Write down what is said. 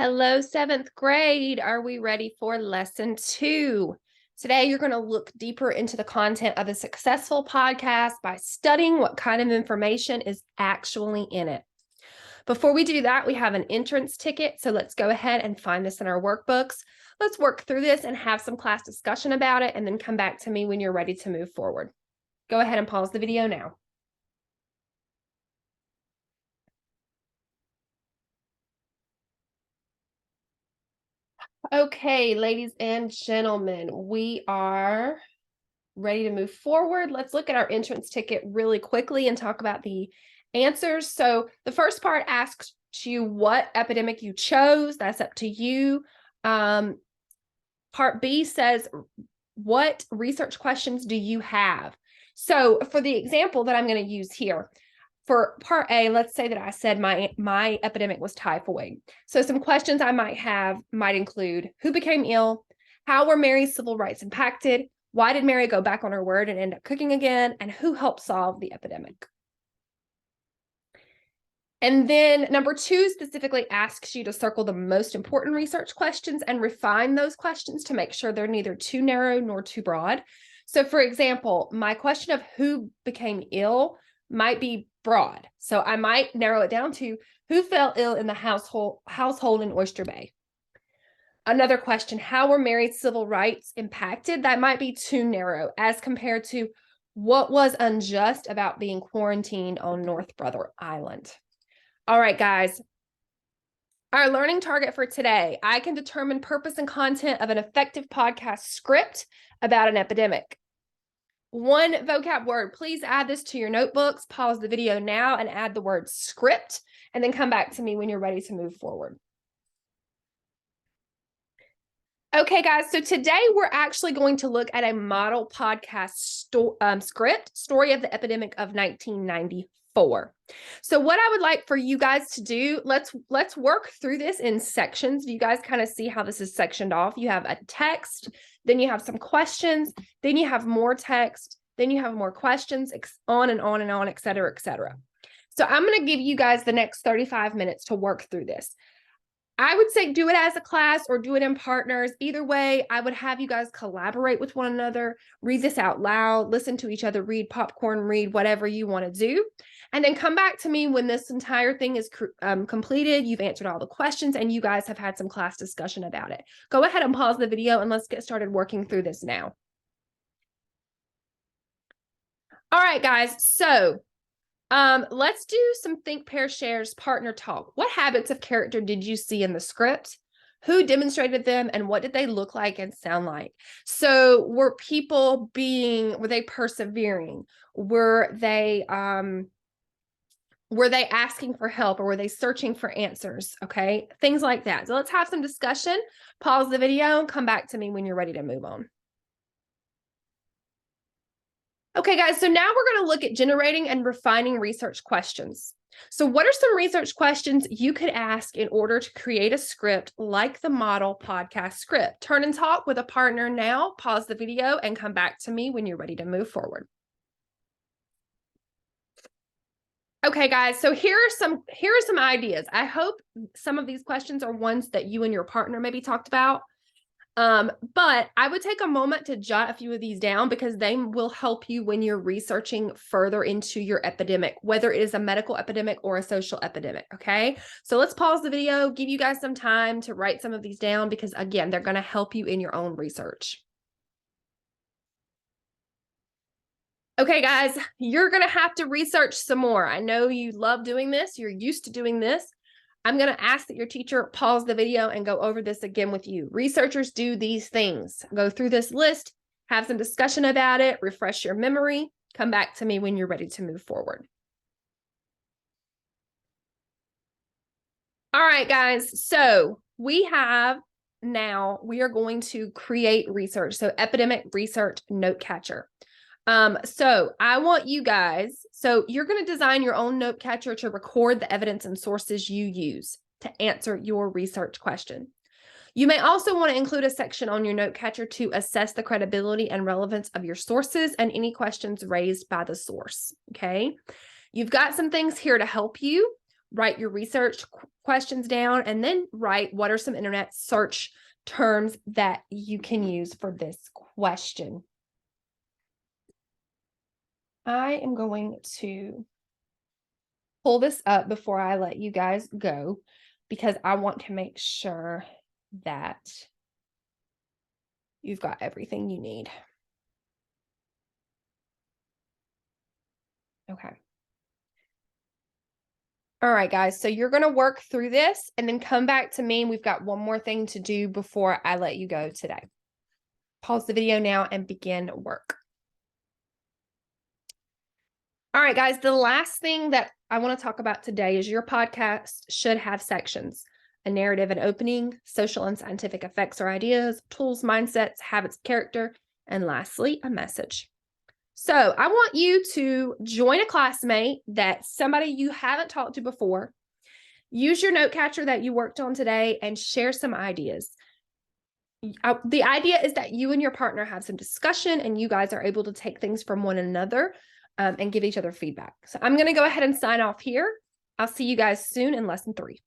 Hello, seventh grade. Are we ready for lesson 2? Today, you're going to look deeper into the content of a successful podcast by studying what kind of information is actually in it. Before we do that, we have an entrance ticket. So let's go ahead and find this in our workbooks. Let's work through this and have some class discussion about it, and then come back to me when you're ready to move forward. Go ahead and pause the video now. Okay, ladies and gentlemen, we are ready to move forward. Let's look at our entrance ticket really quickly and talk about the answers. So the first part asks you what epidemic you chose. That's up to you. Part B says, what research questions do you have? So for the example that I'm going to use here, for part A, let's say that I said my epidemic was typhoid. So some questions I might have might include, who became ill? How were Mary's civil rights impacted? Why did Mary go back on her word and end up cooking again? And who helped solve the epidemic? And then number 2 specifically asks you to circle the most important research questions and refine those questions to make sure they're neither too narrow nor too broad. So for example, my question of who became ill might be broad. So I might narrow it down to who fell ill in the household in Oyster Bay. Another question, how were Mary's civil rights impacted? That might be too narrow as compared to what was unjust about being quarantined on North Brother Island. All right, guys. Our learning target for today, I can determine purpose and content of an effective podcast script about an epidemic. One vocab word, please add this to your notebooks. Pause the video now and add the word script, and then come back to me when you're ready to move forward. Okay, guys, so today we're actually going to look at a model podcast script, Story of the Epidemic of 1994. So what I would like for you guys to do, let's work through this in sections. You guys kind of see how this is sectioned off. You have a text, then you have some questions, then you have more text, then you have more questions, on and on and on, et cetera, et cetera. So I'm going to give you guys the next 35 minutes to work through this. I would say do it as a class or do it in partners. Either way, I would have you guys collaborate with one another, read this out loud, listen to each other, read popcorn, read whatever you want to do. And then come back to me when this entire thing is completed, you've answered all the questions, and you guys have had some class discussion about it. Go ahead and pause the video and let's get started working through this now. All right, guys. So let's do some think, pair, shares, partner talk. What habits of character did you see in the script? Who demonstrated them, and what did they look like and sound like? So were they persevering? Were they asking for help, or were they searching for answers? Okay, things like that. So let's have some discussion. Pause the video and come back to me when you're ready to move on. Okay, guys, so now we're going to look at generating and refining research questions. So what are some research questions you could ask in order to create a script like the model podcast script? Turn and talk with a partner now, pause the video, and come back to me when you're ready to move forward. Okay, guys, so here are some ideas. I hope some of these questions are ones that you and your partner maybe talked about. But I would take a moment to jot a few of these down because they will help you when you're researching further into your epidemic, whether it is a medical epidemic or a social epidemic. Okay, so let's pause the video, give you guys some time to write some of these down because, again, they're going to help you in your own research. Okay, guys, you're going to have to research some more. I know you love doing this. You're used to doing this. I'm going to ask that your teacher pause the video and go over this again with you. Researchers do these things. Go through this list, have some discussion about it, refresh your memory, come back to me when you're ready to move forward. All right, guys. So we are going to create research. So epidemic research note catcher. So I want you guys, so you're going to design your own note catcher to record the evidence and sources you use to answer your research question. You may also want to include a section on your note catcher to assess the credibility and relevance of your sources and any questions raised by the source. Okay. You've got some things here to help you. write your research questions down, and then write what are some internet search terms that you can use for this question. I am going to pull this up before I let you guys go because I want to make sure that you've got everything you need. Okay. All right, guys. So you're going to work through this and then come back to me. We've got one more thing to do before I let you go today. Pause the video now and begin work. All right, guys. The last thing that I want to talk about today is your podcast should have sections: a narrative and opening, social and scientific effects or ideas, tools, mindsets, habits, character, and lastly, a message. So I want you to join a classmate that somebody you haven't talked to before. Use your note catcher that you worked on today and share some ideas. The idea is that you and your partner have some discussion and you guys are able to take things from one another and give each other feedback. So I'm going to go ahead and sign off here. I'll see you guys soon in lesson 3.